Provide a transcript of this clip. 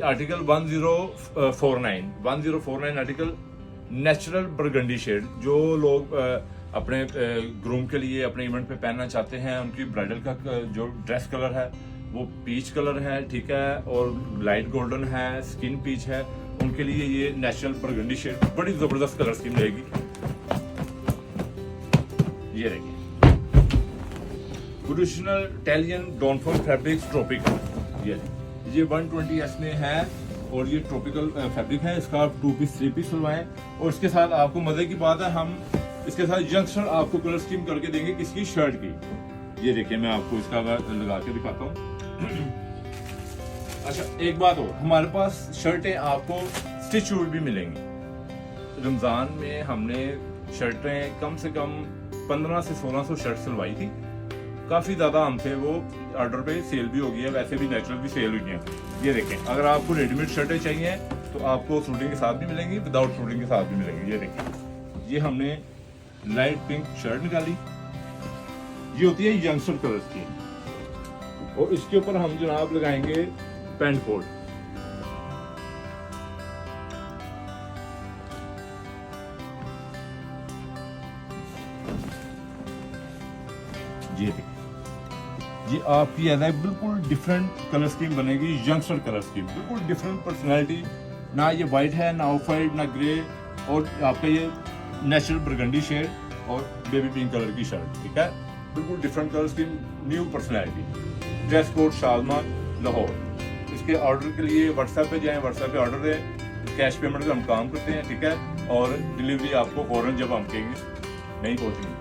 Article 1049 article natural burgundy shade, जो लोग अपने ग्रूम के लिए अपने इवेंट पे पहनना चाहते हैं, उनकी ब्राइडल का जो ड्रेस कलर है वो पीच कलर है, ठीक है, और लाइट गोल्डन है, स्किन पीच है, उनके लिए ये नेचुरल बरगंडी शेड बड़ी जबरदस्त कलर स्कीम रहेगी। ये देखिए ट्रेडिशनल इटालियन डॉनफॉर्म फैब्रिक्स ट्रॉपिकल, ये 120S में है और ये ट्रॉपिकल फैब्रिक है। इसका आप 2 पीस 3 पीस सिलवाएं और इसके साथ आपको मजे की बात है, हम इसके साथ यंगस्टर आपको कलर स्कीम करके देंगे किसकी शर्ट की। ये देखिए मैं आपको इसका लगा के दिखाता हूँ। अच्छा एक बात और, हमारे पास शर्टें आपको स्टिच हुई भी मिलेंगी। रमजान में हमने शर्टें कम से कम 1500 से 1600 शर्ट सिलवाई थी, काफी ज्यादा हमसे वो ऑर्डर पे सेल भी हो गई है, वैसे भी नेचुरल भी सेल हुई है। ये देखें, अगर आपको रेडीमेड शर्टें चाहिए तो आपको शूटिंग के साथ भी मिलेंगी, विदाउट शूटिंग के साथ भी मिलेंगी। ये देखें, ये हमने लाइट पिंक शर्ट निकाली, ये होती है यंगस्टर कलर्स की, और इसके ऊपर हम जनाब लगाएंगे पैंट कोट। ये आपकी बिल्कुल डिफरेंट कलर स्कीम बनेगी, यंगस्टर कलर स्कीम, बिल्कुल डिफरेंट पर्सनालिटी। ना ये वाइट है, ना ऑफ वाइट, ना ग्रे, और आपका ये नेचुरल बरगंडी शेड और बेबी पिंक कलर की शर्ट, ठीक है, बिल्कुल different colour scheme, new personality. Dress code Shalimar Lahore. इसके ऑर्डर के लिए व्हाट्सएप पे जाएं, व्हाट्सएप पे ऑर्डर दें, कैश पेमेंट का हम काम करते हैं, ठीक है, और डिलीवरी आपको फौरन जब हम कहेंगे नहीं पहुंचेगी।